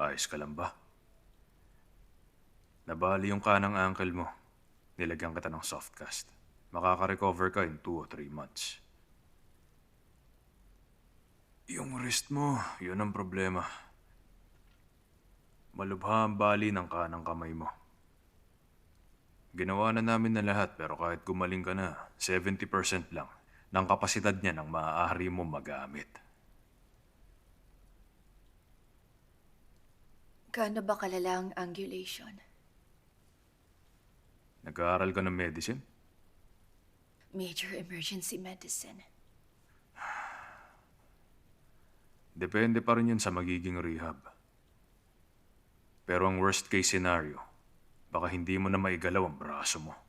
Ayos ka lang ba? Nabali yung kanang ankle mo. Nilagyan kita ng soft cast. Makaka-recover ka in 2 o 3 months. Yung wrist mo, yun ang problema. Malubha ang bali ng kanang kamay mo. Ginawa na namin na lahat pero kahit gumaling ka na, 70% lang ng kapasidad niya ng maaari mo magamit. Gaano ba kalala ang angulation? Nag-aaral ka ng medicine? Major emergency medicine. Depende pa rin yun sa magiging rehab. Pero ang worst case scenario, baka hindi mo na maigalaw ang braso mo.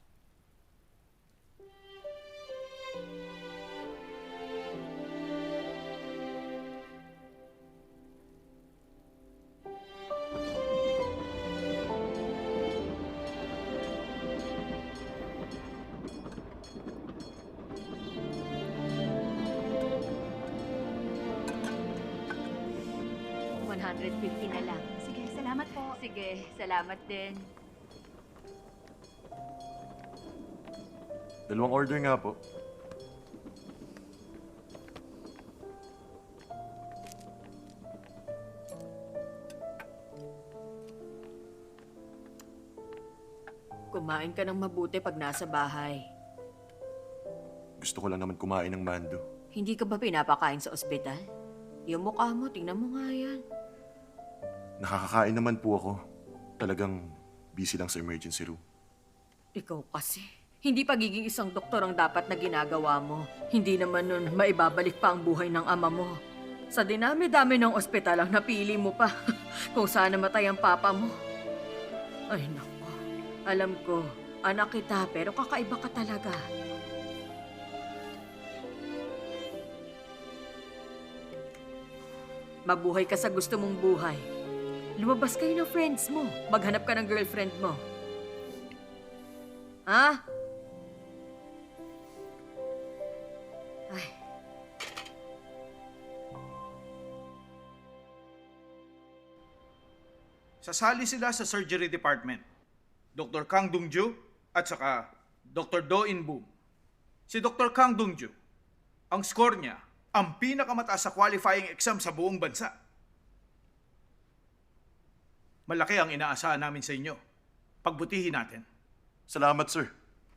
$150 na lang. Sige, salamat po. Sige, salamat din. Dalawang order nga po. Kumain ka ng mabuti pag nasa bahay. Gusto ko lang naman kumain ng mando. Hindi ka ba pinapakain sa ospital? Yung mukha mo, tingnan mo nga yan. Nakakakain naman po ako. Talagang busy lang sa emergency room. Ikaw kasi. Hindi pagiging isang doktor ang dapat na ginagawa mo. Hindi naman nun maibabalik pa ang buhay ng ama mo. Sa dinami-dami ng ospital ang napili mo pa. Kung sana matay ang papa mo. Ay nako. Alam ko, anak kita pero kakaiba ka talaga. Mabuhay ka sa gusto mong buhay. Lumabas kayo ng friends mo. Maghanap ka ng girlfriend mo. Ha? Ay. Sasali sila sa surgery department. Dr. Kang Dongju at saka Dr. Do In Boom. Si Dr. Kang Dongju, ang score niya, ang pinakamataas sa qualifying exam sa buong bansa. Malaki ang inaasahan namin sa inyo. Pagbutihin natin. Salamat, sir.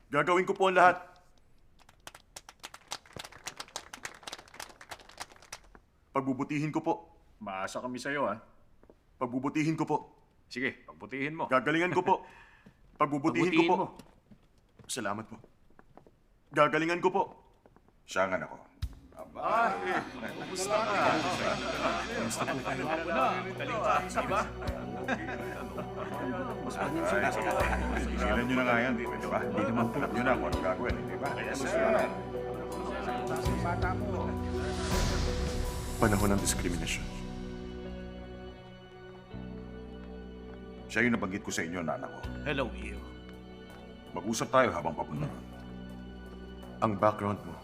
Gagawin ko po ang lahat. Pagbubutihin ko po. Maasa kami sa'yo, ha? Pagbubutihin ko po. Sige, pagbutihin mo. Gagalingan ko po. Pagbubutihin ko po. Pagbutihin mo. Salamat po. Gagalingan ko po. Siya ang anak ko. Sigilan nyo na nga yan, di ba? Hindi naman po. Yun na kung anong gagawin, di ba? Panahon ng diskriminasyon. Siya yung nabanggit ko sa inyo na anak ko. Hello, Iyo. Mag-usap tayo habang papunta. Ang background mo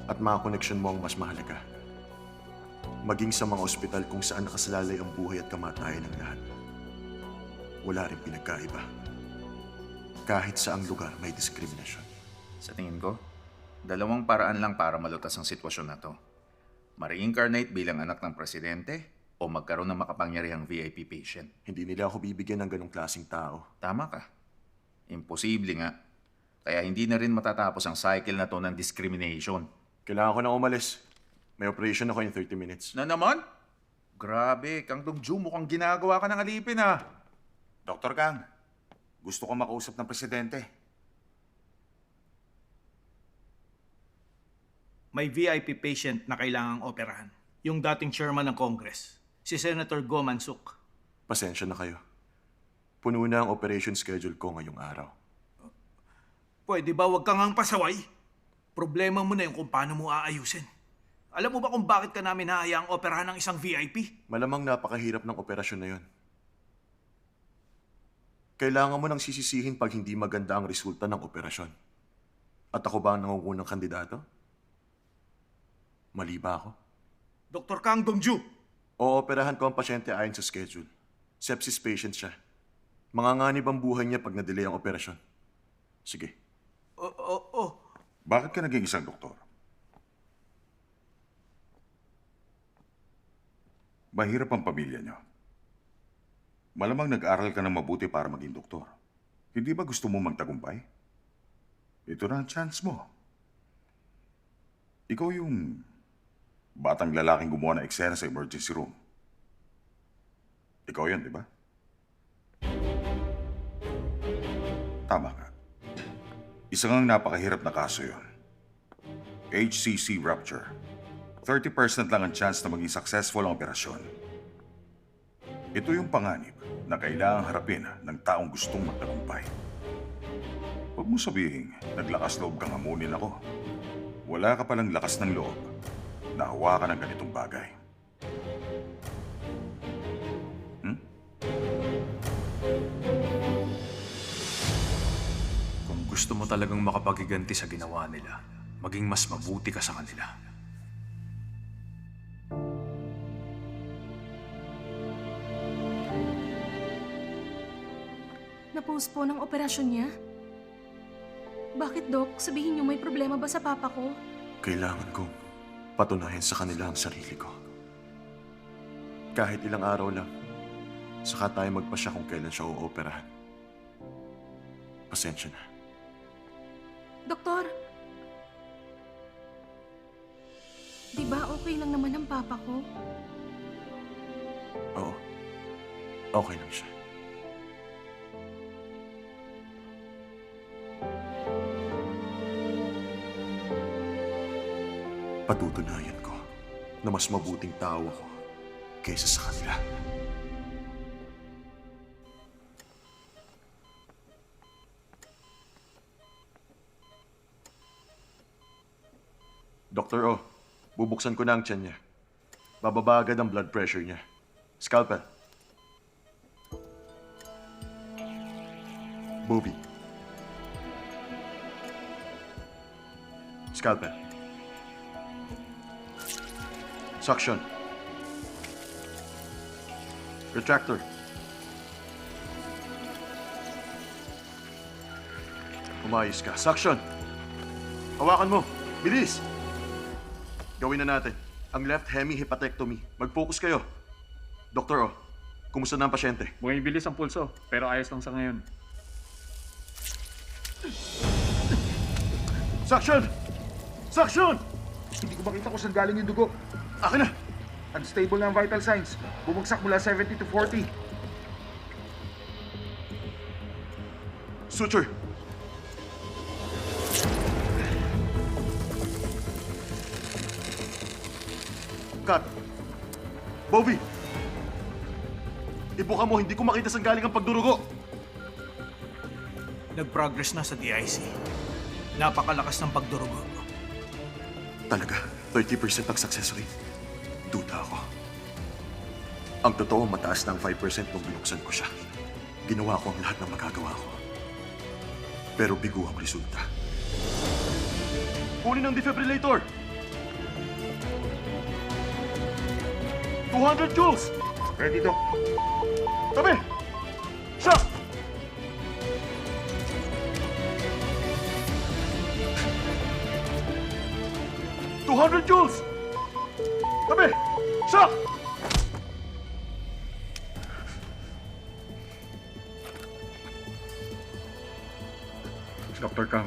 at mga koneksyon mo ang mas mahalaga. Maging sa mga ospital kung saan nakasalalay ang buhay at kamatayan ng lahat. Wala rin pinagkaiba. Kahit saang lugar may diskriminasyon. Sa tingin ko, dalawang paraan lang para malutas ang sitwasyon na to. Ma-reincarnate bilang anak ng presidente o magkaroon ng makapangyarihang VIP patient. Hindi nila ako bibigyan ng ganong klaseng tao. Tama ka. Imposible nga. Kaya hindi na rin matatapos ang cycle na to ng discrimination. Kailangan ko na umalis. May operation ako in 30 minutes. Na naman? Grabe, Kang Dongju, mukhang ginagawa ka ng alipin ha. Dr. Kang, gusto ko makausap ng presidente. May VIP patient na kailangang operahan. Yung dating chairman ng Congress, si Senator Go Mansuk. Pasensya na kayo. Puno na ang operation schedule ko ngayong araw. Pwede ba wag kang ang pasaway? Problema mo na yung kung paano mo aayusin. Alam mo ba kung bakit ka namin hahayaang operahan ng isang VIP? Malamang napakahirap ng operasyon na yon. Kailangan mo nang sisisihin pag hindi maganda ang resulta ng operasyon. At ako ba ang nangungunang kandidato? Mali ba ako? Dr. Kang Dongju, Ooperahan ko ang pasyente ayon sa schedule. Sepsis patient siya. Manganganib ang buhay niya pag na-delay ang operasyon. Sige. Bakit ka naging isang doktor? Mahirap ang pamilya niyo. Malamang nag-aral ka ng mabuti para maging doktor. Hindi ba gusto mo magtagumpay? Ito na ang chance mo. Ikaw yung batang lalaking gumawa ng eksena sa emergency room. Ikaw yun, di ba? Tama ka. Isa ngang napakahirap na kaso yun. HCC rupture. 30% lang ang chance na maging successful ang operasyon. Ito yung panganib na kailangang harapin ng taong gustong magtagumpay. Huwag mo sabihin, naglakas loob kang hamunin ako. Wala ka palang lakas ng loob na hawakan ng ganitong bagay. Kung gusto mo talagang makapagiganti sa ginawa nila, maging mas mabuti ka sa kanila. Na-postpone ang operasyon niya? Bakit, Dok? Sabihin niyo may problema ba sa papa ko? Kailangan kong patunayan sa kanila ang sarili ko. Kahit ilang araw lang, saka tayo magpasya kung kailan siya uoperahan. Pasensya na. Doktor? Di ba okay lang naman ang papa ko? Oo. Okay lang siya. Patutunayan ko na mas mabuting tao ako kaysa sa kanila. Dr. O, bubuksan ko na ang tiyan niya. Bababa agad ang blood pressure niya. Scalpel. Bobby. Scalpel. Suction. Retractor. Umayos ka. Suction. Hawakan mo. Bilis! Gawin na natin. Ang left hemi-hepatectomy. Mag-focus kayo. Doktor, kumusta na ang pasyente? Bumibilis ang pulso, pero ayos lang sa ngayon. Suction! Suction! Hindi ko makita kung saan galing yung dugo. Akin na! Unstable na ang vital signs. Bumagsak mula 70 to 40. Suture! Cut! Bobby! Ibuka mo, hindi ko makita saan galing ang pagdurugo. Nag-progress na sa DIC. Napakalakas ng pagdurugo. Talaga, 30% ang success rate. Duda ako. Ang totoo, mataas na ang 5% nung binuksan ko siya. Ginawa ko ang lahat ng magagawa ko. Pero bigo ang resulta. Kunin ang defibrillator! 200 joules! Ready, Doc? Tabi! Shock! $200 joules! Tabi! Shock! Dr. Kang.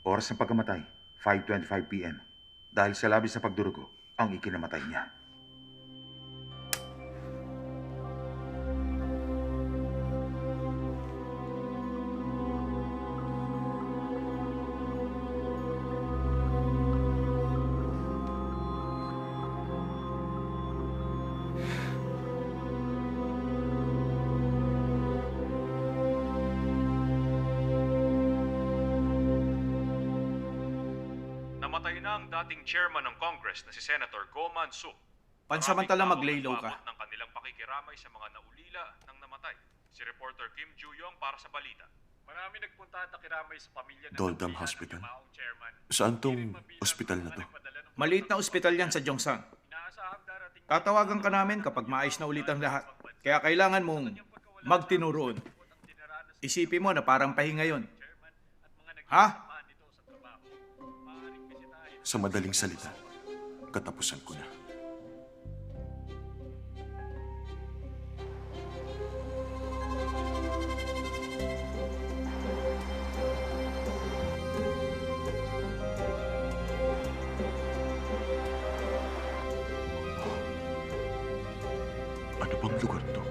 Oras ng pagkamatay, 5:25 p.m. Dahil sa labis na pagdurugo, ang ikinamatay niya. Namatay na ang dating chairman ng Congress na si Senator Go Mansuk. Pansamantala mag-lay-low ka. ng kanilang pakikiramay sa mga naulila ng namatay. Si reporter Kim Ju-yong para sa balita. Marami nagpunta at nakiramay sa pamilya ng Doldam napilan ng Hospital. Yumaong chairman. Saan tong ospital na to? Maliit na ospital yan sa Jongsan. Inaasahang darating Tatawagan ka namin kapag maayos na ulit ang lahat. Kaya kailangan mong magtinuroon. Isipin mo na parang pahinga yon. Ha? Sa madaling salita, katapusan ko na. Ano bang lugar to?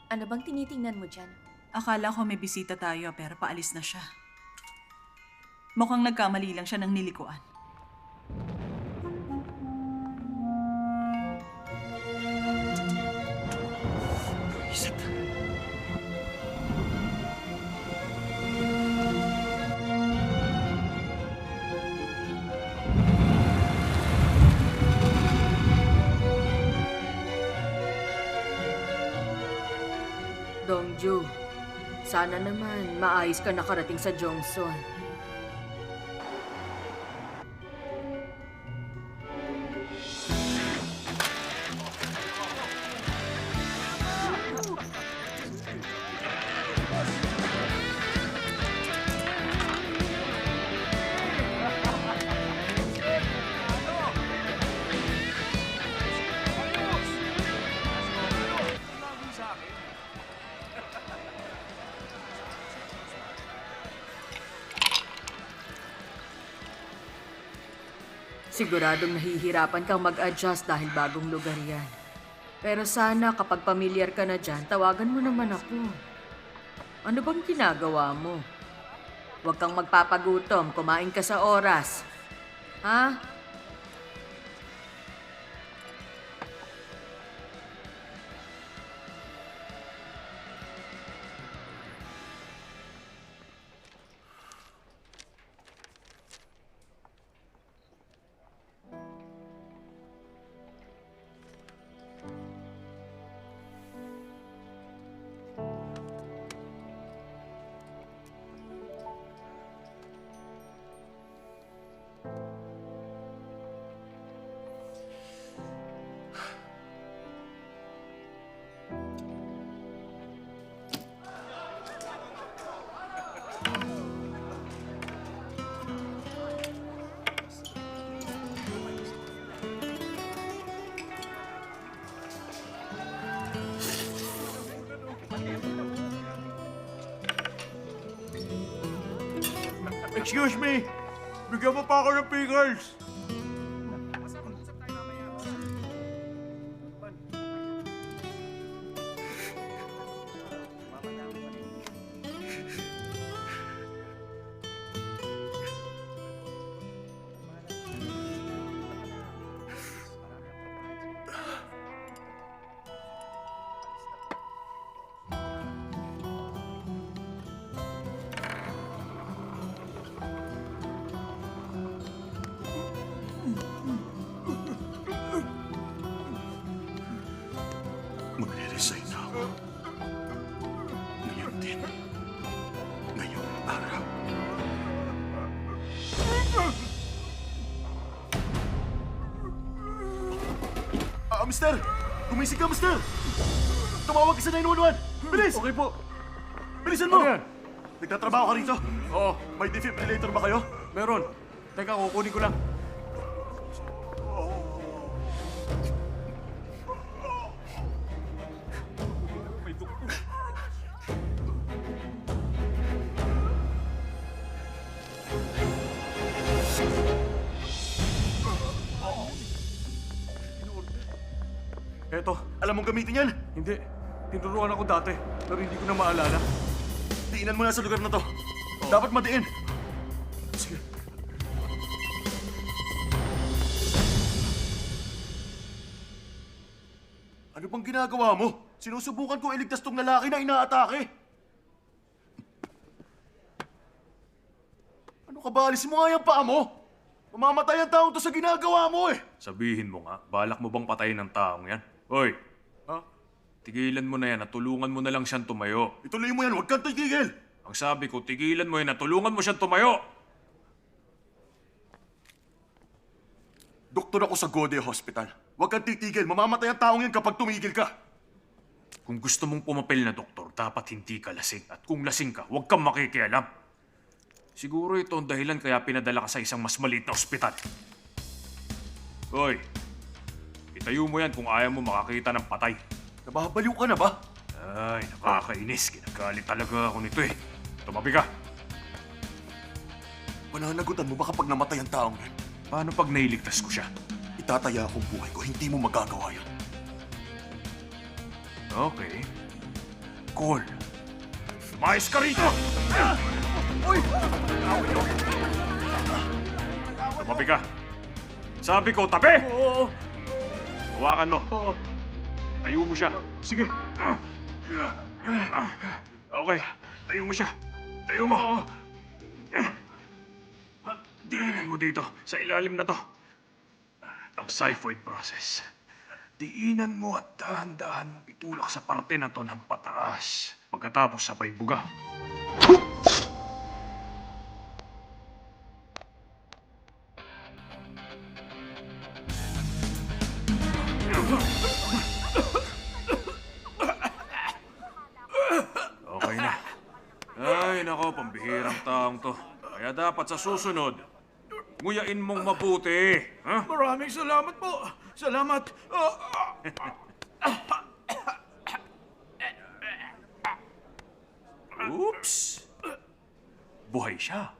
Ano bang tinitingnan mo dyan? Akala ko may bisita tayo pero paalis na siya. Mukhang nagkamali lang siya ng nilikuan. Isip. Dongju, sana naman maayos ka nakarating sa Jongson. Siguradong nahihirapan kang mag-adjust dahil bagong lugar yan. Pero sana kapag pamilyar ka na dyan, tawagan mo naman ako. Ano bang ginagawa mo? Huwag kang magpapagutom, kumain ka sa oras. Ha? Excuse me! Bigyan mo pa ako ng pickles! Magre-resign na ako. Ngayon din. Ngayong araw. Mister! Gumising ka, mister! Tumawag ka sa 911! Bilis! Okay po. Bilisan mo! Ano yan? Nagtatrabaho ka rito? Oo, May defibrillator ba kayo? meron. Teka, kukunin ko lang. May dugo. Eto, alam mong gamitin yan? Hindi. Tinuruan ako dati, pero hindi ko na maalala. Diinan mo na sa lugar na to. Dapat madiin. Sige. Ano bang ginagawa mo? Sinusubukan kong iligtas tong lalaki na inaatake. Ano ka ba? Alisin mo nga yung paa mo. Mamamatay ang taong to sa ginagawa mo eh. Sabihin mo nga, balak mo bang patayin ng taong yan? Hoy, Ha? tigilan mo na yan at tulungan mo na lang siyang tumayo. Ituloy mo yan, huwag kang tigil. Ang sabi ko, tigilan mo yan at tulungan mo siyang tumayo. Doktor ako sa Gode Hospital. Huwag kang titigil. Mamamatay ang taong yan kapag tumigil ka. Kung gusto mong pumapel na doktor, dapat hindi ka lasing. At kung lasing ka, huwag kang makikialam. Siguro ito ang dahilan kaya pinadala ka sa isang mas maliit na ospital. Hoy, itayo mo yan kung ayaw mo makakita ng patay. Nababaliw ka na ba? Ay, nakakainis. Kinagalit talaga ako nito eh. Tumabi ka. Pananagutan mo ba kapag namatay ang taong yan? Paano pag nailigtas ko siya? Itataya akong buhay ko. Hindi mo magagawa yan. Okay. Cool. Mais ka rito! Uy! Tumabi ka. Sabi ko, tabi! Oo! Hawakan mo. Oo! Tayo mo siya. Sige! Okay. Tayo mo siya. Tayo mo. Diinan mo dito, sa ilalim na to. Ang xiphoid process. Diinan mo at dahan-dahan mong itulak sa parte na to ng pataas. Pagkatapos sabay buga. Okay na. Ay, nako, pambihirang taong to. Kaya dapat sa susunod, nguyain mong mabuti. Ha? Maraming salamat po. Salamat. Oops! Buhay siya.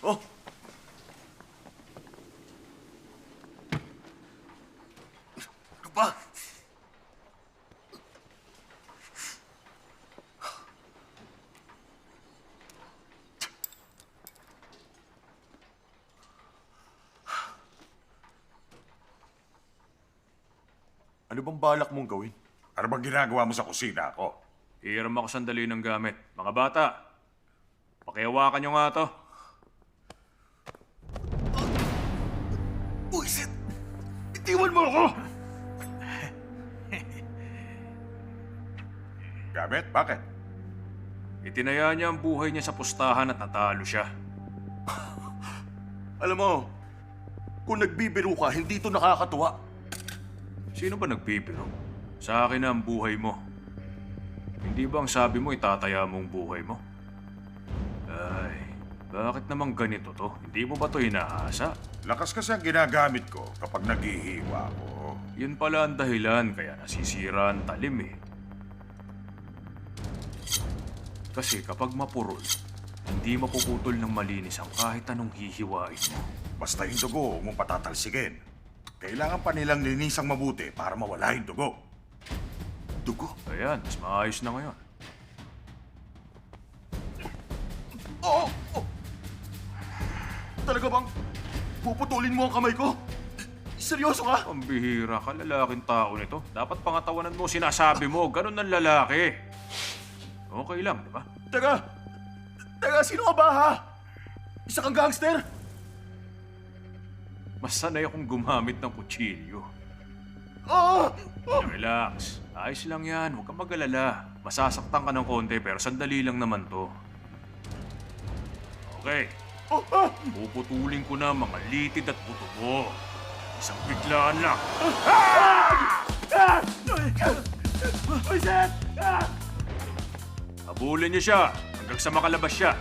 Oh! Ano ba? Ano bang balak mong gawin? Ano bang ginagawa mo sa kusina ko? Hiram ako sandali ng gamit. Mga bata, pakihawakan nyo nga to. Buisit! Itiwan mo ako! Gamit? Bakit? Itinaya niya ang buhay niya sa pustahan at natalo siya. Alam mo, kung nagbibiro ka, hindi to nakakatuwa. Sino ba nagbibiro? Sa akin na ang buhay mo. Hindi ba ang sabi mo itataya mo ang buhay mo? Ay, bakit naman ganito to? Hindi mo ba to inaasa? Lakas kasi ang ginagamit ko kapag naghihiwa ako. Yun pala ang dahilan kaya nasisira ang talim eh. Kasi kapag mapurol, hindi mapuputol ng malinis ang kahit anong hihiwain mo. Basta yung dugo, huwag mong patatalsigin. Kailangan pa nilang linisang mabuti para mawala yung dugo. Dugo? Ayan, mas maayos na ngayon. Oo! Oh! Talaga bang puputulin mo ang kamay ko? Seryoso ka? Pambihira ka, lalaking tao nito. Dapat pangatawanan mo, sinasabi mo, ganun ng lalaki. Okay lang, di ba? Teka, sino ka ba ha? Isa kang gangster? Mas sanay akong gumamit ng kutsilyo. Oo! Relax. Ayos lang yan. Huwag kang mag-alala. Masasaktan ka ng konti pero sandali lang naman to. Okay. Puputulin ko na mga litid at buto mo. Isang biglaan lang. Habulin niyo siya hanggang sa makalabas siya.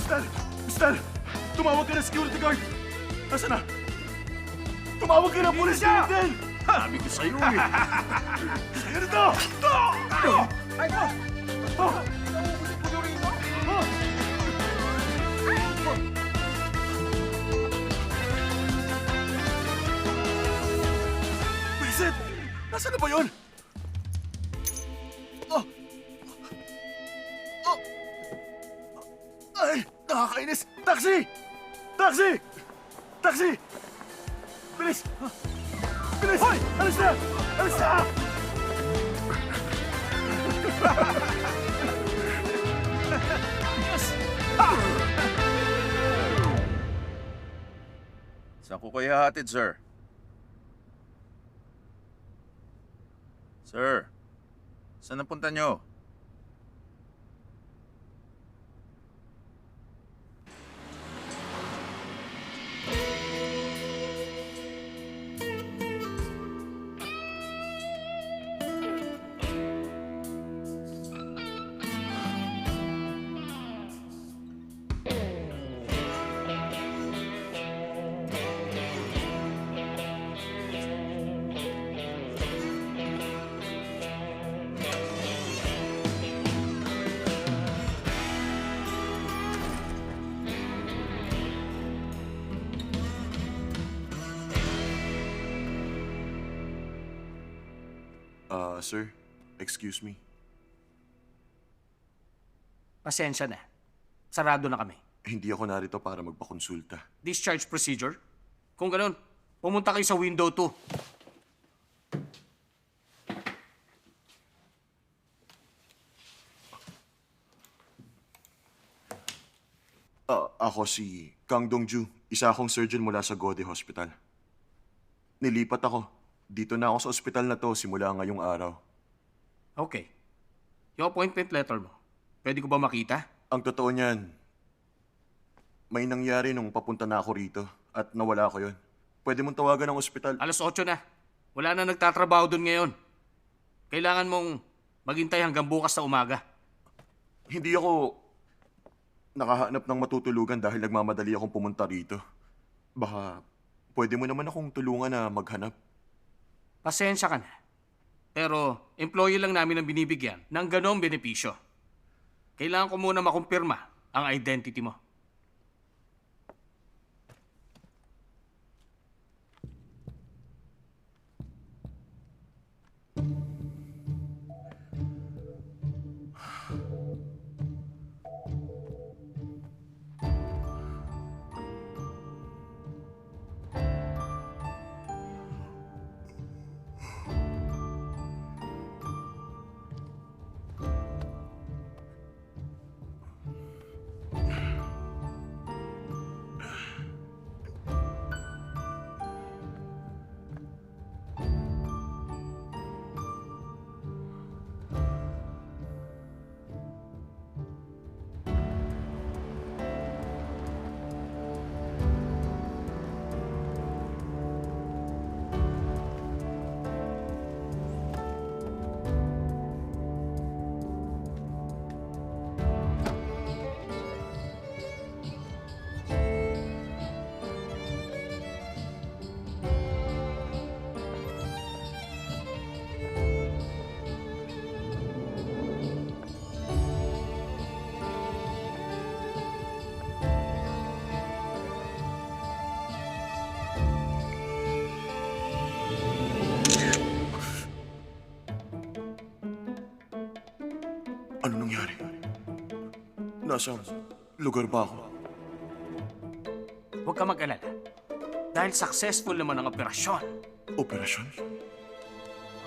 Stan! Stan! Tumawag ka na security guard! Nasaan na? Tumawag ka na police din! Sabi ko sa'yo eh. Ano to? Ay, boss! Vincent! Nasaan na ba yun? Oh! Oh! Ay! Nakakainis! Taxi! Taxi! Taxi! Bilis! Bilis! Hoy! Alis na! Alis na! Saan ko kaya hatid, sir? Sir, saan napunta nyo? Sir, excuse me. Pasensya na. Sarado na kami. Hindi ako narito para magpakonsulta. Discharge procedure? Kung ganun, pumunta kayo sa window 2. Ako si Kang Dongju, isa akong surgeon mula sa Gode Hospital. Nilipat ako. Dito na ako sa ospital na to simula ngayong araw. Okay. Yung appointment letter mo, pwede ko ba makita? Ang totoo niyan, may nangyari nung papunta na ako rito at nawala ko yon. Pwede mong tawagan ng ospital. Alas 8 na. Wala na nagtatrabaho doon ngayon. Kailangan mong maghintay hanggang bukas na umaga. Hindi ako nakahanap ng matutulugan dahil nagmamadali akong pumunta rito. Baka pwede mo naman akong tulungan na maghanap. Pasensya ka na. Pero employee lang namin ang binibigyan ng ganong benepisyo. Kailangan ko muna makumpirma ang identity mo. Ano nangyari? Nasa lugar ba ako? Huwag ka mag-alala. Dahil successful naman ang operasyon. Operasyon?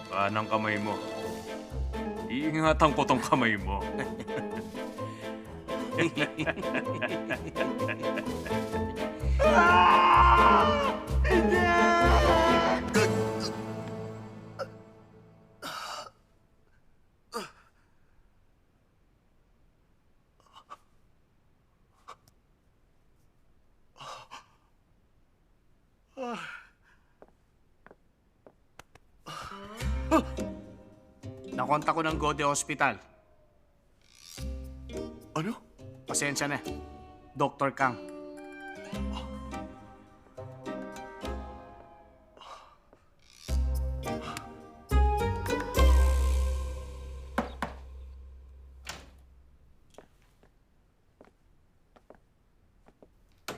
Ang kamay mo. Iingatan ko tong kamay mo. Nakontak ko ng Gode Hospital. Ano? Pasensya na. Dr. Kang.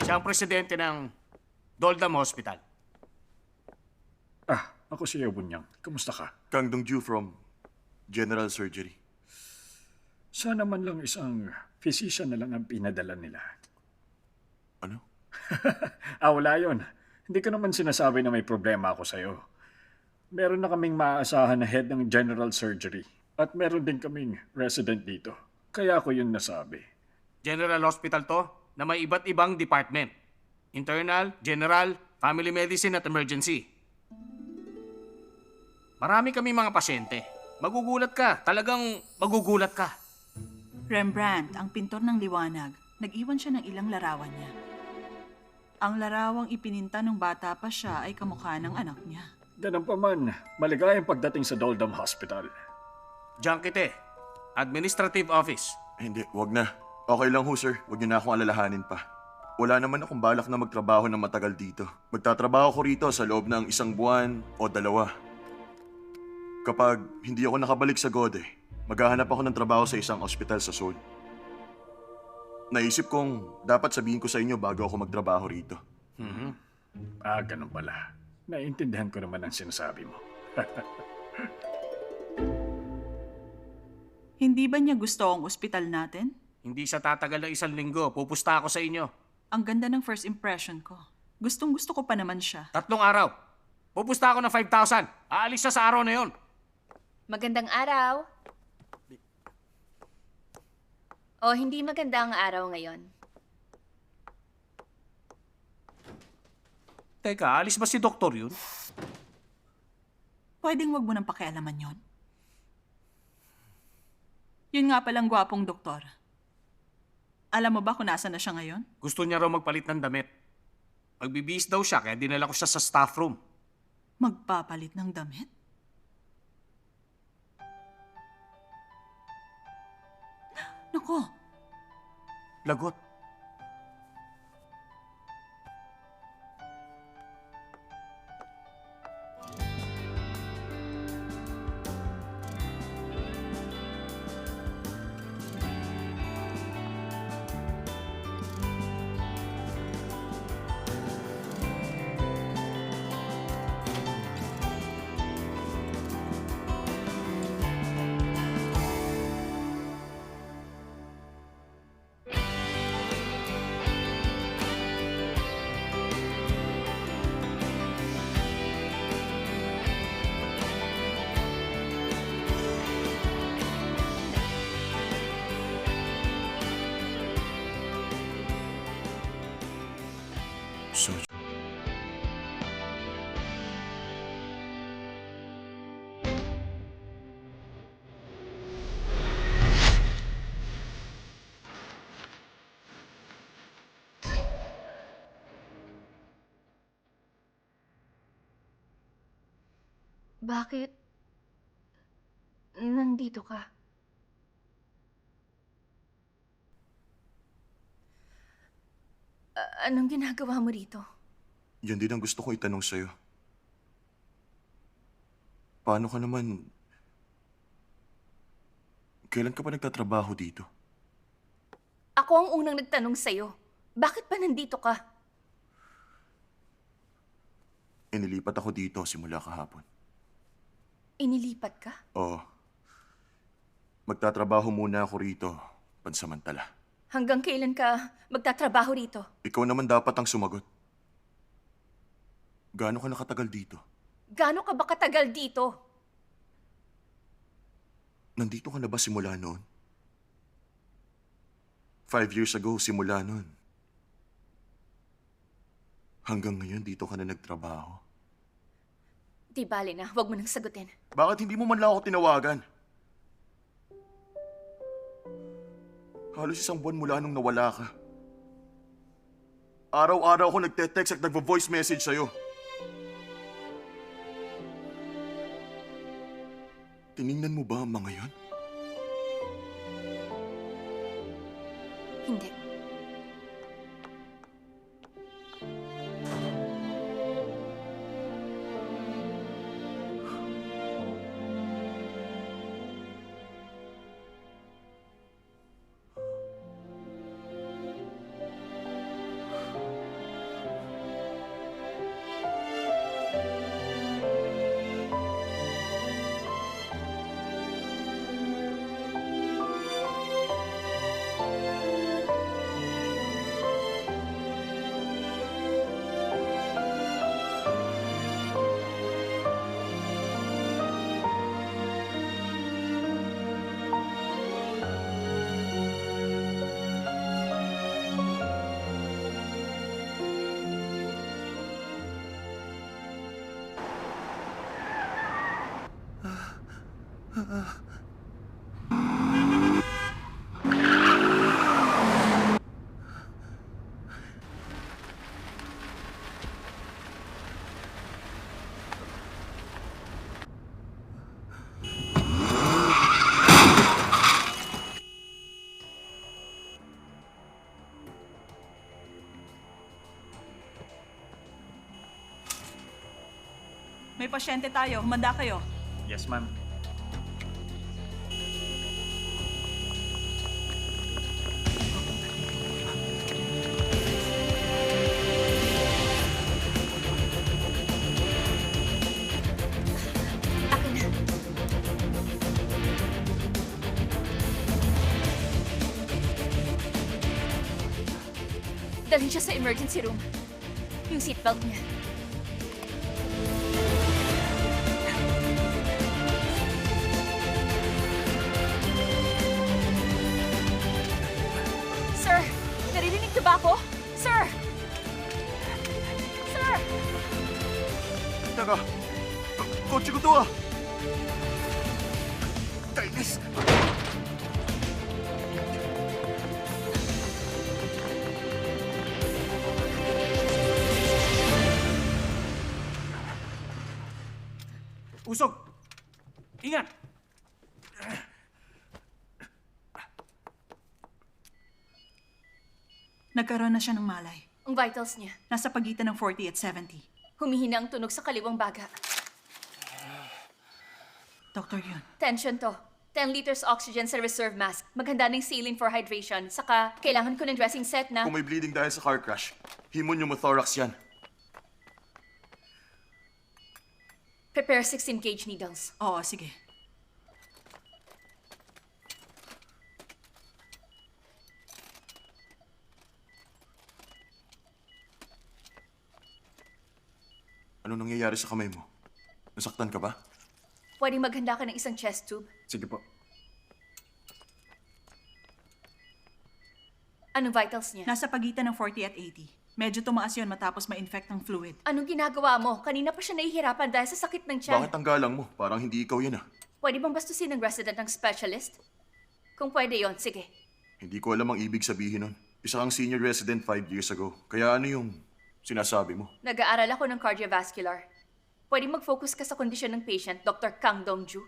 Siya ang presidente ng Doldam Hospital. Ako si Bunyang. Kamusta ka? Kang Dongju from General Surgery. Sana man lang isang physician na lang ang pinadala nila. Ano? Wala yun. Hindi ko naman sinasabi na may problema ako sa'yo. Meron na kaming maaasahan na head ng General Surgery. At meron din kaming resident dito. Kaya ako yun nasabi. General Hospital to na may iba't ibang department. Internal, General, Family Medicine at Emergency. Marami kami mga pasyente. Magugulat ka. Talagang magugulat ka. Rembrandt, ang pintor ng liwanag, nag-iwan siya ng ilang larawan niya. Ang larawang ipininta nung bata pa siya ay kamukha ng anak niya. Ganun pa man, maligayang pagdating sa Doldam Hospital. Diyan kite. Administrative Office. Hindi, wag na. Okay lang ho, sir. Wag niyo na akong alalahanin pa. Wala naman akong balak na magtrabaho ng matagal dito. Magtatrabaho ko rito sa loob ng 1 buwan o 2. Kapag hindi ako nakabalik sa Gode, maghahanap ako ng trabaho sa isang ospital sa Seoul. Naisip kong dapat sabihin ko sa inyo bago ako magtrabaho rito. Ganun pala. Naiintindihan ko naman ang sinasabi mo. Hindi ba niya gusto ang ospital natin? Hindi sa tatagal ng 1 linggo. Pupusta ako sa inyo. Ang ganda ng first impression ko. Gustong gusto ko pa naman siya. 3 araw. Pupusta ako ng 5,000. Aalis siya sa araw na yon. Magandang araw. O hindi maganda ang araw ngayon. Teka, alis ba si doktor yun? Pwedeng wag mo nang pakialaman yon. Yun nga palang gwapong doktor. Alam mo ba kung nasa na siya ngayon? Gusto niya raw magpalit ng damit. Magbibihis daw siya kaya dinala ko siya sa staff room. Magpapalit ng damit? Nako, Lagot. So, Bakit nandito ka? Anong ginagawa mo rito? yan din ang gusto ko itanong sa'yo. Paano ka naman... Kailan ka pa nagtatrabaho dito? Ako ang unang nagtanong sa'yo. Bakit pa nandito ka? Inilipat ako dito simula kahapon. Inilipat ka? Oo. Magtatrabaho muna ako rito, pansamantala. Hanggang kailan ka magtatrabaho rito? Ikaw naman dapat ang sumagot. Gaano ka nakatagal dito? Gaano ka ba katagal dito? Nandito ka na ba simula noon? 5 years ago, simula noon. Hanggang ngayon, dito ka na nagtrabaho. Di bale na, huwag mo nang sagutin. Bakit hindi mo man lang ako tinawagan? Halos 1 buwan mula nung nawala ka. Araw-araw ako nagte-text at nagvo-voice message sa'yo. Tiningnan mo ba ang mga yon? Hindi. May pasyente tayo. Humanda kayo. Yes, ma'am. Akin na. Dalhin siya sa emergency room. Yung seatbelt niya. Sir! Naririnig niyo ba ako? Sir! Sir! Teka! Kotse ko to ah! Kainis! Usog! Ingat! Nagkaroon na siya ng malay. Ang vitals niya. Nasa pagitan ng 40 at 70. Humihina ang tunog sa kaliwang baga. Dr. Yun, Tension to. 10 liters oxygen sa reserve mask. Maghanda ng saline for hydration. Saka, kailangan ko ng dressing set na... Kung may bleeding dahil sa car crash, hemopneumothorax yan. Prepare 16 gauge needles. oo, sige. Anong nangyayari sa kamay mo? Nasaktan ka ba? Pwedeng maghanda ka ng isang chest tube. Sige po. Anong vitals niya? Nasa pagitan ng 40 at 80. Medyo tumaas yun matapos ma-infect ng fluid. Anong ginagawa mo? Kanina pa siya nahihirapan dahil sa sakit ng tiyan. Bakit ang galang mo? Parang hindi ikaw yan ah. Pwede bang bastusin ng resident ng specialist? Kung pwede yon, sige. Hindi ko alam ang ibig sabihin nun. Isa kang senior resident 5 years ago. Kaya ano yung sinasabi mo? Nag-aaral ako ng cardiovascular. Pwede mag-focus ka sa kondisyon ng patient, Dr. Kang Dongju.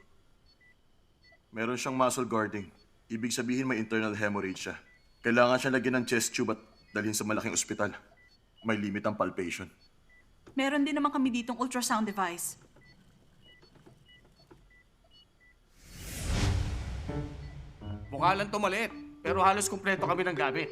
Meron siyang muscle guarding. Ibig sabihin may internal hemorrhage siya. Kailangan siya lagyan ng chest tube at dalhin sa malaking ospital. May limit ang palpation. Meron din naman kami ditong ultrasound device. Mukha lang to maliit, pero halos kumpleto kami ng gamit.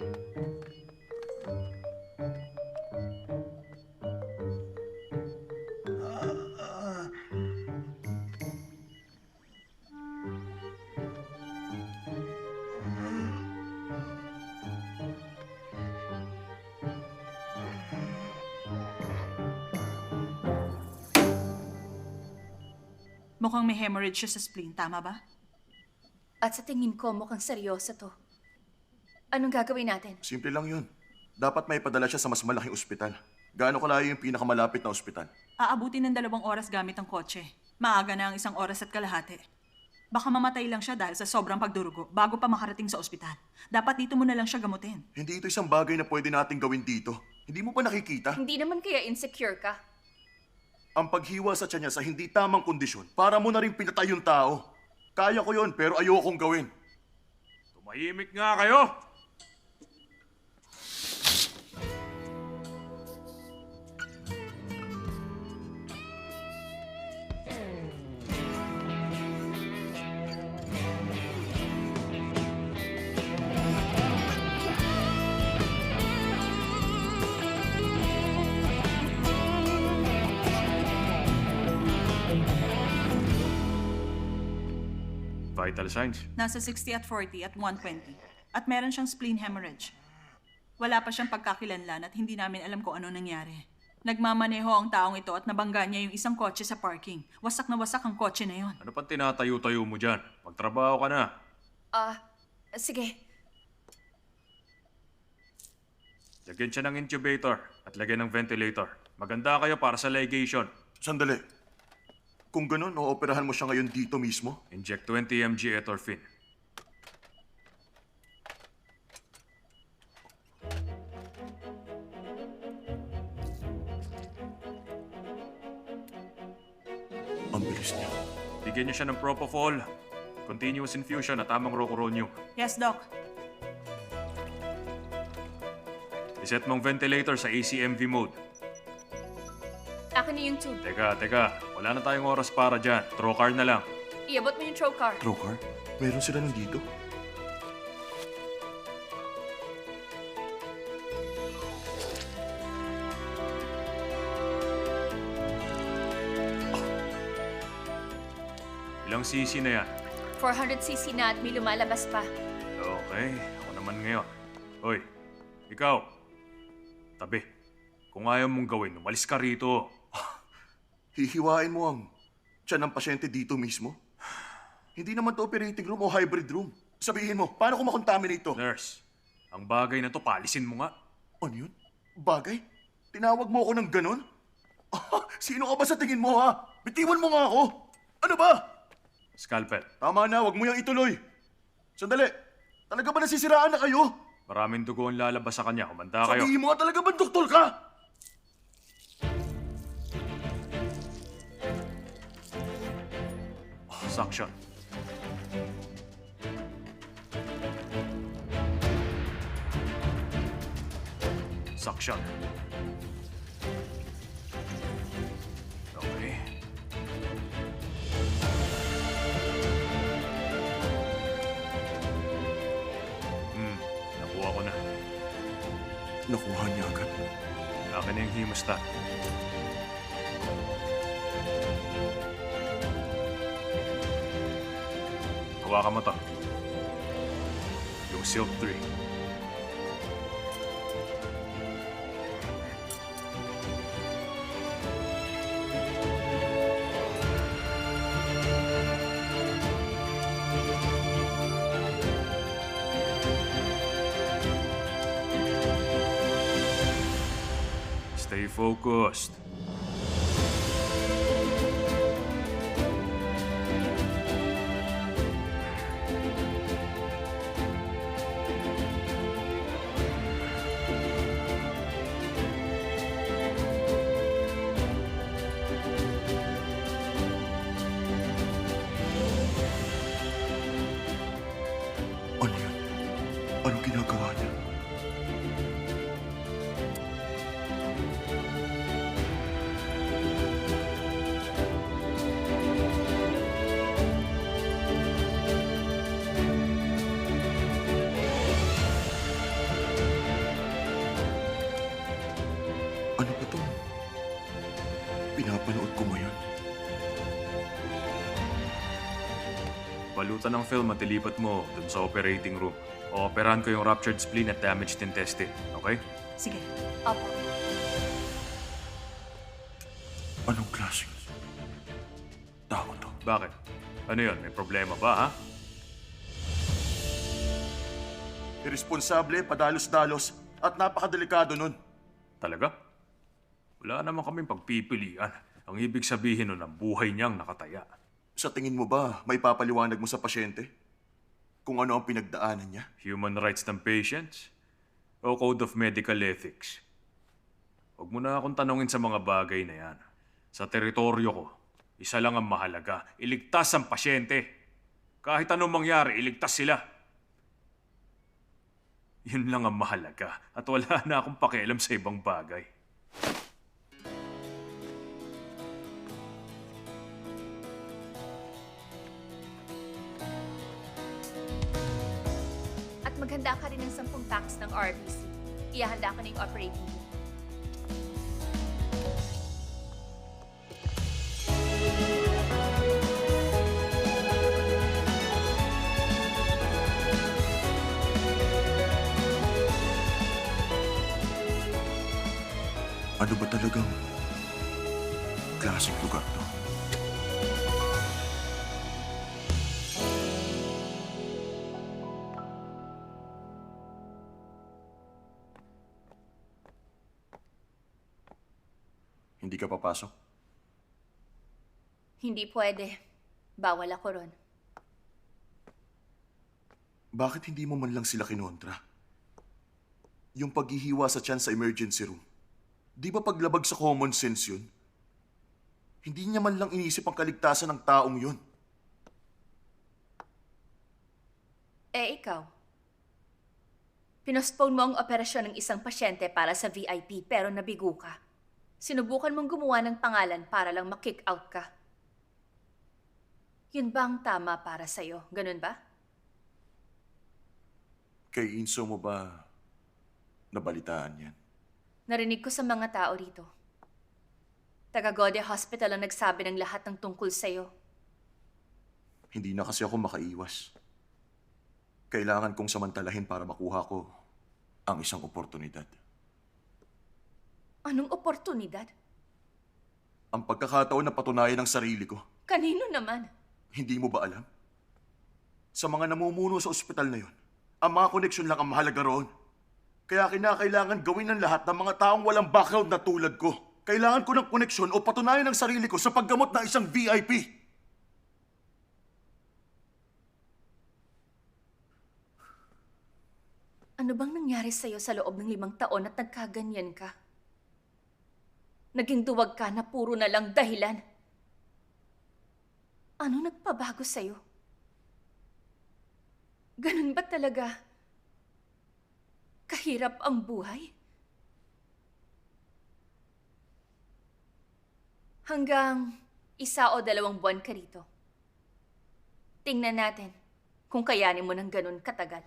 Mukhang may hemorrhage siya sa spleen, tama ba? At sa tingin ko, mukhang seryoso to. Anong gagawin natin? Simple lang yun. Dapat may padala siya sa mas malaking ospital. Gaano kalayo yung pinakamalapit na ospital? Aabutin ng 2 oras gamit ang kotse. Maaga na ang 1 oras at kalahati. Baka mamatay lang siya dahil sa sobrang pagdurugo bago pa makarating sa ospital. Dapat dito mo na lang siya gamutin. Hindi ito isang bagay na pwede nating gawin dito. Hindi mo pa nakikita? Hindi naman kaya insecure ka? Ang paghiwa sa tiyan niya sa hindi tamang kondisyon, para mo na rin pinatay yung tao. Kaya ko yon pero ayokong gawin. Tumahimik nga kayo! Vital signs. Nasa 60 at 40 at 120. At meron siyang spleen hemorrhage. Wala pa siyang pagkakilanlan at hindi namin alam kung ano nangyari. Nagmamaneho ang taong ito at nabangga niya yung isang kotse sa parking. Wasak na wasak ang kotse na yon. Ano pang tinatayo-tayo mo dyan? Magtrabaho ka na. Sige. Lagyan siya ng incubator at lagyan ng ventilator. Maganda kayo para sa ligation. Sandali. Kung ganun, ooperahan mo siya ngayon dito mismo? Inject 20 mg etorphine. Ang bilis niya. Bigyan niyo siya ng propofol, continuous infusion at tamang rocuronium. Yes, Doc. Iset mong ventilator sa ACMV mode. Akin na yung tube. Teka. Wala na tayong oras para dyan. Trocar na lang. Iabot mo yung trocar. Trocar? Meron sila nandito? Ilang cc na yan? 400cc na at may lumalabas pa. Okay, ako naman ngayon. Hoy, ikaw. Tabi. Kung ayaw mong gawin, umalis ka rito. Hihiwain mo ang tiyan ng pasyente dito mismo? Hindi naman to operating room o hybrid room. Sabihin mo, paano ko makontaminate to? Nurse, ang bagay na to, palisin mo nga. Ano yun? Bagay? Tinawag mo ako ng ganun? Sino ka ba sa tingin mo, ha? Bitiwan mo nga ako! Ano ba? Scalpel. Tama na, wag mo yung ituloy. Sandali, talaga ba nasisiraan na kayo? Maraming dugo ang lalabas sa kanya. Kumanda kayo. Sabihin mo nga talaga ba doktor ka? Suction. Suction. Okay. Nakuha ko na. Nakuha niya agad. Akin na yung hemostat. Hawakan mo to. Yung Silk 3. Stay focused. Ano yun? Anong ginagawa niya? Ano ba to? Pinapanood ko ngayon. Balutan ng film at ilipat mo dun sa operating room. Ooperahan ko yung ruptured spleen at damaged intestine. Okay? Sige. Opo. Anong klaseng tao to? Bakit? Ano yun? May problema ba, ha? Irresponsable, padalos-dalos, at napakadelikado nun. Talaga? Wala naman kaming pagpipilian. Ang ibig sabihin nun, ang buhay niyang nakataya. Sa tingin mo ba, may papaliwanag mo sa pasyente? Kung ano ang pinagdaanan niya? Human rights ng patients? O code of medical ethics? Huwag mo na akong tanongin sa mga bagay na yan. Sa teritoryo ko, isa lang ang mahalaga. Iligtas ang pasyente. Kahit anong mangyari, iligtas sila. Yun lang ang mahalaga at wala na akong pakialam sa ibang bagay. At maghanda ka rin ng 10 packs ng RBC. Ihahanda ko na yung operating room. Ano ba talagang klaseng lugar to? Hindi ka papasok? Hindi pwede. Bawal ako ron. Bakit hindi mo man lang sila kinontra? Yung paghihiwa sa tiyan sa emergency room. Di ba paglabag sa common sense yun? Hindi niya man lang inisip ang kaligtasan ng taong yun. Eh, ikaw? Pinospone mo ang operasyon ng isang pasyente para sa VIP pero nabigo ka. Sinubukan mong gumawa ng pangalan para lang makick out ka. Yun ba ang tama para sa'yo? Ganun ba? Kay Inso mo ba nabalitaan yan? Narinig ko sa mga tao rito. Taga Gode Hospital ang nagsabi ng lahat ng tungkol sa'yo. Hindi na kasi ako makaiwas. Kailangan kong samantalahin para makuha ko ang isang oportunidad. Anong oportunidad? Ang pagkakataon na patunayan ang sarili ko. Kanino naman? Hindi mo ba alam? Sa mga namumuno sa ospital na yon, ang mga koneksyon lang ang mahalaga roon. Kaya kinakailangan gawin ng lahat ng mga taong walang background na tulad ko. Kailangan ko ng koneksyon o patunayan ang sarili ko sa paggamot ng isang VIP. Ano bang nangyari sa'yo sa loob ng 5 taon at nagkaganyan ka? Naging duwag ka na puro na lang dahilan. Ano nagpabago sa'yo? Ganun ba talaga? Kahirap ang buhay? Hanggang 1 o 2 buwan ka rito. Tingnan natin kung kayanin mo ng ganun katagal.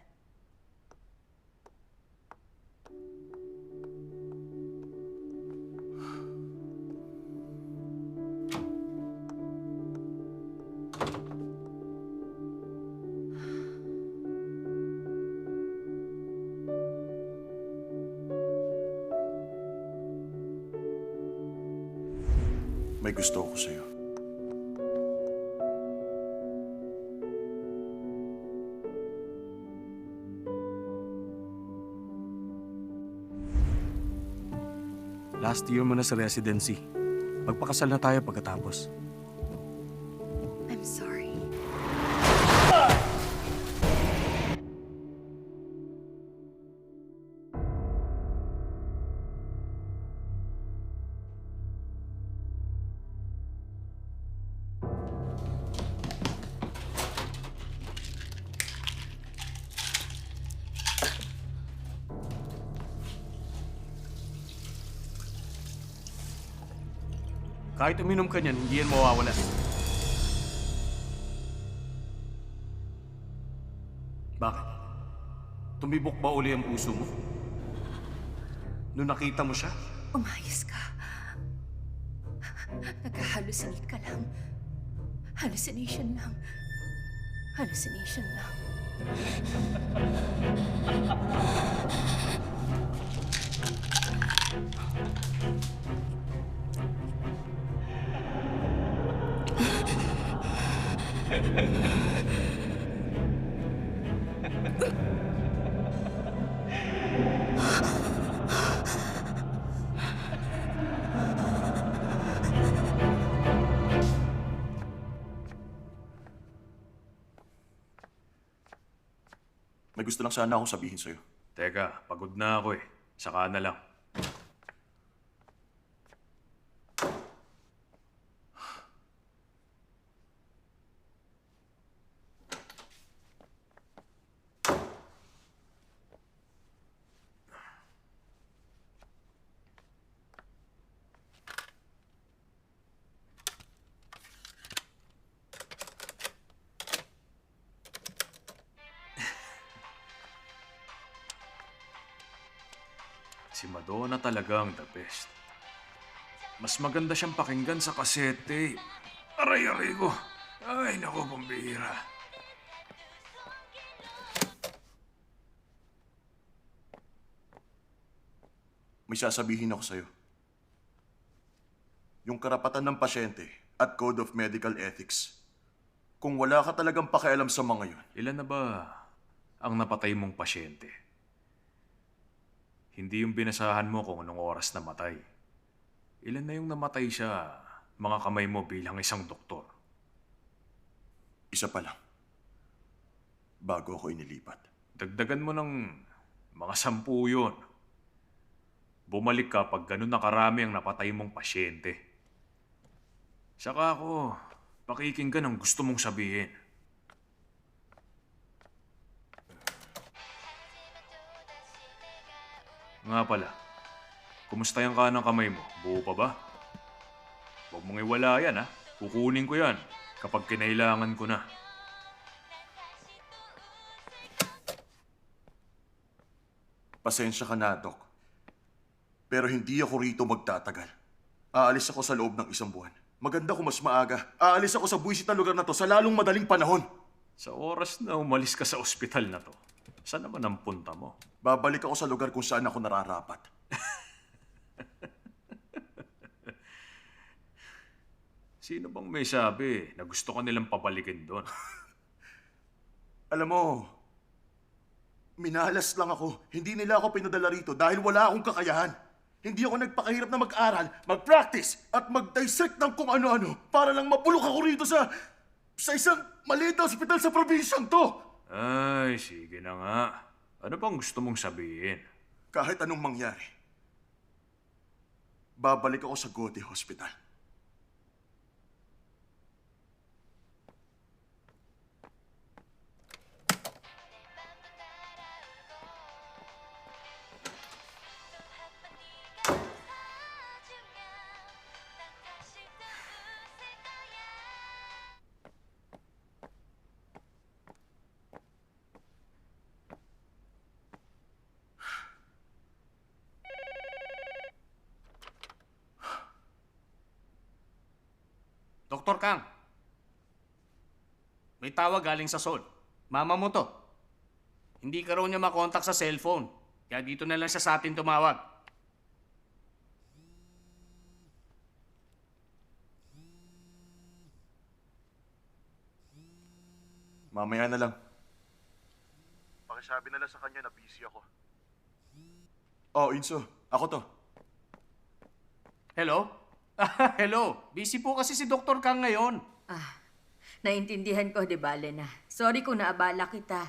May gusto ako sa'yo. Last year mo na sa residency. Magpakasal na tayo pagkatapos. I'm sorry. Kahit uminom ka niyan, hindi yan mawawala. Bakit? Tumibok ba uli ang puso mo? Nung nakita mo siya? Umayos ka. Nagka-hallucinate ka lang. Hallucination lang. Hallucination lang. May gusto lang sana akong sabihin sa'yo. Teka, pagod na ako eh. Saka na lang. Si Madonna talagang the best. Mas maganda siyang pakinggan sa kasete. Aray-aray ko. Ay, naku, pambihira. May sasabihin ako sa'yo. Yung karapatan ng pasyente at Code of Medical Ethics. Kung wala ka talagang pakialam sa mga yun, Ilan na ba ang napatay mong pasyente? Hindi yung binasahan mo kung anong oras namatay. Ilan na yung namatay siya, mga kamay mo bilang isang doktor? isa pa lang. Bago ako inilipat. Dagdagan mo ng mga 10 yun. Bumalik ka pag ganun na karami ang napatay mong pasyente. Saka ako, pakikinggan ang gusto mong sabihin. Nga pala, kumusta yung kanang kamay mo? Buo pa ba? Huwag mong iwala yan, ha? Kukunin ko yan kapag kinailangan ko na. Pasensya ka na, Doc. Pero hindi ako rito magtatagal. Aalis ako sa loob ng 1 buwan. Maganda kung mas maaga. Aalis ako sa buwisit na lugar na to sa lalong madaling panahon. Sa oras na umalis ka sa ospital na to, saan naman ang punta mo? Babalik ako sa lugar kung saan ako nararapat. Sino bang may sabi na gusto ko nilang pabalikin doon? Alam mo, minalas lang ako. Hindi nila ako pinadala rito dahil wala akong kakayahan. Hindi ako nagpakahirap na mag-aral, mag-practice, at mag-dissect ng kung ano-ano para lang mapulok ako rito sa isang maliit na ospital sa probinsyang to. Ay, sige na nga. Ano bang gusto mong sabihin? Kahit anong mangyari, babalik ako sa Gote Hospital. Dr. Kang, may tawag galing sa Sol. Mama mo to. Hindi ka raw niya makontak sa cellphone. Kaya dito na lang siya sa atin tumawag. Mamaya na lang. Pakisabi na lang sa kanya na busy ako. Oh, Inso. Ako to. Hello? Hello. Busy po kasi si Dr. Kang ngayon. Naintindihan ko, di bale na. Sorry kung naabala kita.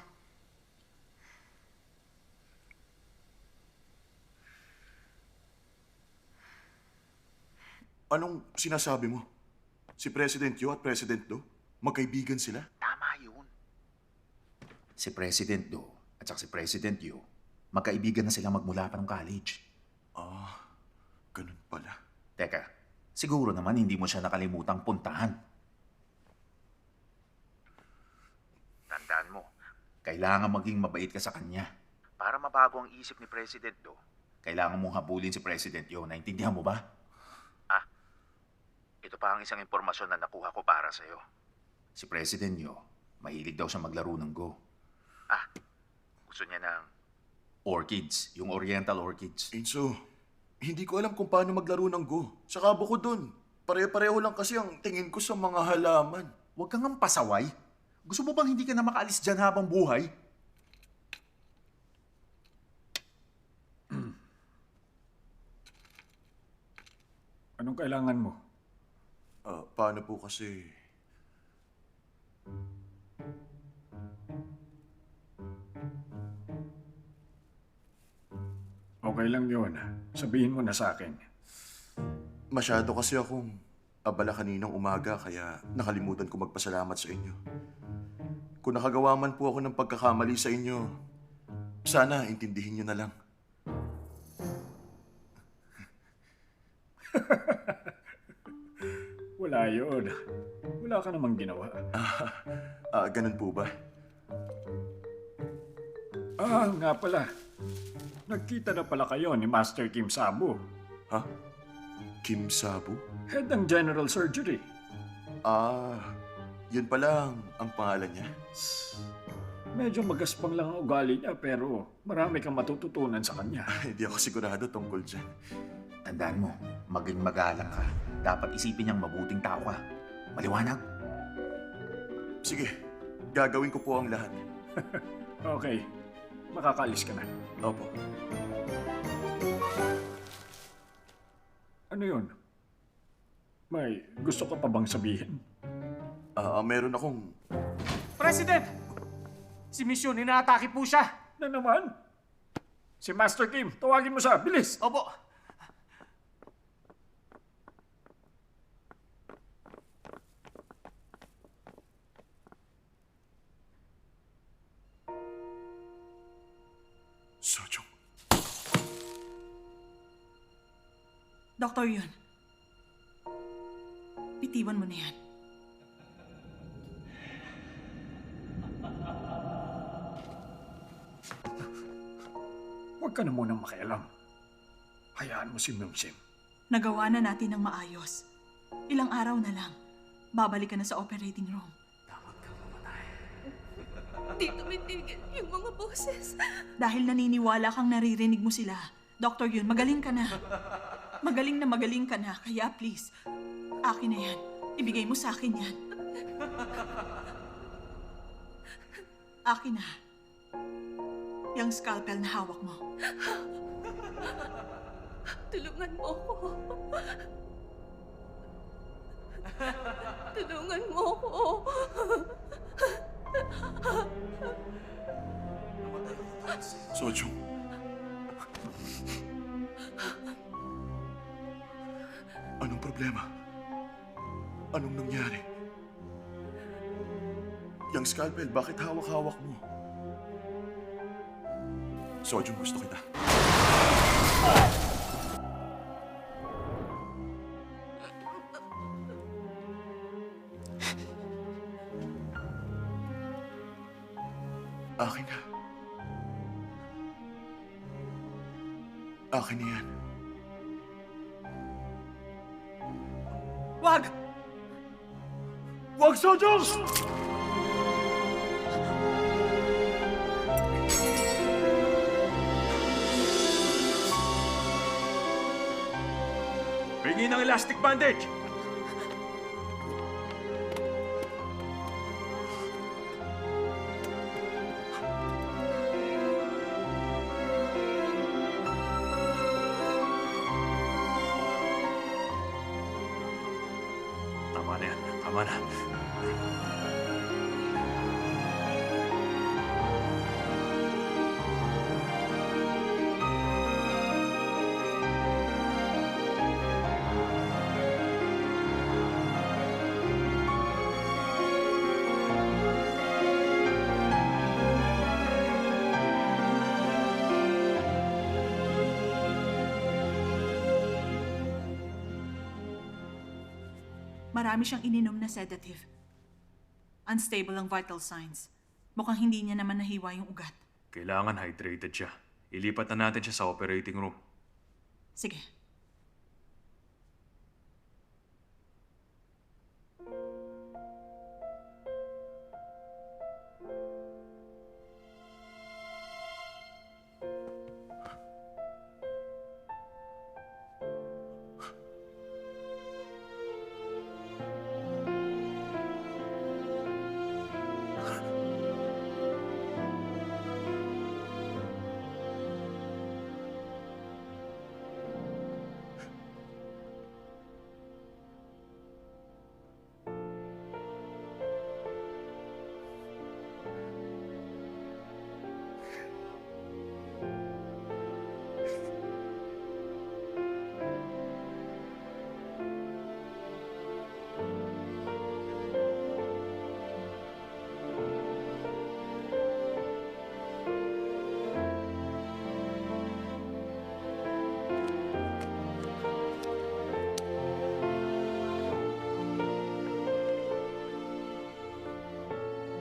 Anong sinasabi mo? Si President Yo at President Do? Magkaibigan sila? Tama yun. Si President Do at saka si President Yo, magkaibigan na sila magmula pa ng college. Ganun pala. Teka, siguro naman hindi mo siya nakalimutang puntahan. Tandaan mo, kailangan maging mabait ka sa kanya. Para mabago ang isip ni President Do, kailangan mong habulin si President Yo. Naintindihan mo ba? Ito pa ang isang impormasyon na nakuha ko para sa'yo. Si President Yo, mahilig daw siya maglaro ng Go. Gusto niya ng orchids, yung Oriental orchids. Inso, hindi ko alam kung paano maglaro ng Go. Saka bukod dun, pare-pareho lang kasi ang tingin ko sa mga halaman. Huwag kang ang pasaway. Gusto mo bang hindi ka na makaalis dyan habang buhay? Anong kailangan mo? Paano po kasi... Okay lang yun. Sabihin mo na sa akin. Masyado kasi akong abala kaninang umaga kaya nakalimutan ko magpasalamat sa inyo. Kung nakagawa man po ako ng pagkakamali sa inyo, sana intindihin niyo na lang. Wala yun. Wala ka namang ginawa. Ganun po ba? Nga pala. nagkita na pala kayo ni Master Kim Sabu, Ha? Kim Sabu? head ng General Surgery. Yun pala ang pangalan niya. Medyo magaspang lang ang ugali niya pero marami kang matututunan sa kanya. Hindi ako sigurado tungkol dyan. Tandaan mo, maging magalang ka. Dapat isipin niyang mabuting tao ka. Maliwanag? Sige, gagawin ko po ang lahat. Okay, makakaalis ka na. Opo. Ano yun? May gusto ka pa bang sabihin? Meron akong... President! Si Mission, inaatake po siya! Na naman? Si Master Kim, tawagin mo siya. Bilis! Opo. Sojong. Dr. Yun, bitiwan mo na yan. Huwag ka na munang makialam. Hayaan mo si Mumsim. Nagawa na natin ng maayos. Ilang araw na lang, babalik ka na sa operating room. Di tumitigil yung mga boses. Dahil naniniwala kang naririnig mo sila. Dr. Yun, magaling ka na. Magaling ka na. Kaya please, akin na yan. Ibigay mo sa akin yan. Akin na. Yung scalpel na hawak mo. Tulungan mo ako. Tulungan mo ako. Sojong. Anong problema? Anong nangyari? Yang scalpel, bakit hawak-hawak mo? Sojong, gusto kita. Akin na. Akin na yan. Wag! Wag, Sojong! Ringin ng elastic bandage! Tama na yan. Tama na. Marami siyang ininom na sedative. Unstable ang vital signs. Mukhang hindi niya naman nahiwa yung ugat. Kailangan hydrated siya. Ilipat na natin siya sa operating room. Sige.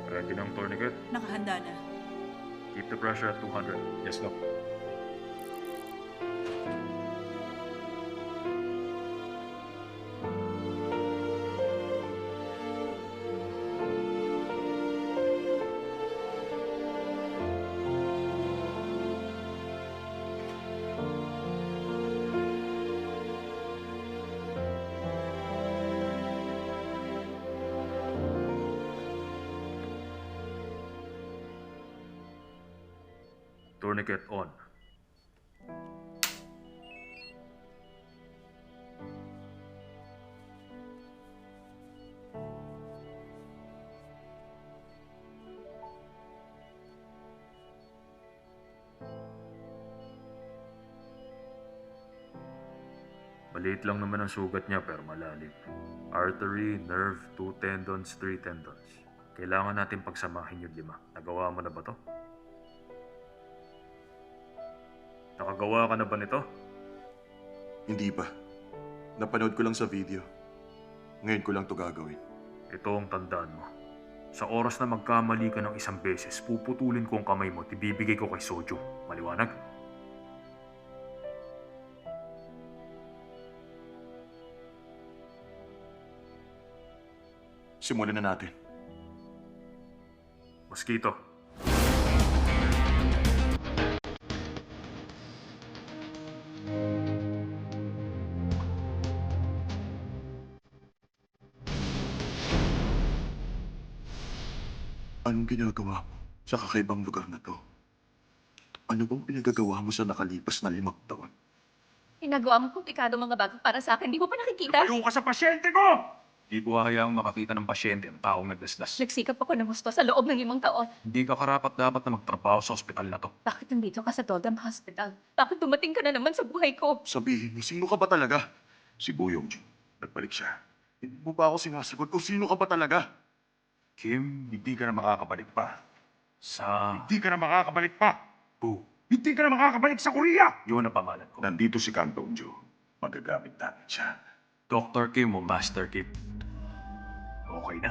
Ready ng tourniquet? Nakahanda na. Keep the pressure at 200. Yes, Doc. Tourniquet on. Maliit lang naman ang sugat niya pero malalim. Artery, nerve, 2 tendons, 3 tendons. Kailangan natin pagsamahin yung 5. Nagawa mo na ba to? Nakagawa ka na ba nito? Hindi pa. Napanood ko lang sa video. Ngayon ko lang to gagawin. Ito ang tandaan mo. Sa oras na magkamali ka ng 1 beses, puputulin ko ang kamay mo at ibibigay ko kay Sojo. Maliwanag? Simulan na natin. Mosquito. Anong ginagawa mo sa kakaibang lugar na to? Ano bang pinagagawa mo sa nakalipas na 5 taon? Ginagawa mo komplikado mga bagay para sa akin. Di mo pa nakikita? Ayaw ka sa pasyente ko! Di ko hayaang makakita ng pasyente ang taong nagdasdas. Nagsikap ako ng gusto sa loob ng 5 taon. Hindi ka karapat dapat na magtrabaho sa ospital na to. Bakit nandito ka sa Doldam Hospital? Bakit dumating ka na naman sa buhay ko? Sabihin mo, sino ka ba talaga? Si Buyong. Nagbalik siya. Hindi mo ba ako sinasagot kung sino ka ba talaga? Kim, hindi ka na makakabalik pa. Hindi ka na makakabalik pa! Bu, hindi ka na makakabalik sa Korea! Yun ang pangalan ko. Nandito si Kang Dong-ju. Magagamit natin siya. Dr. Kim o Master Kim. Okay na.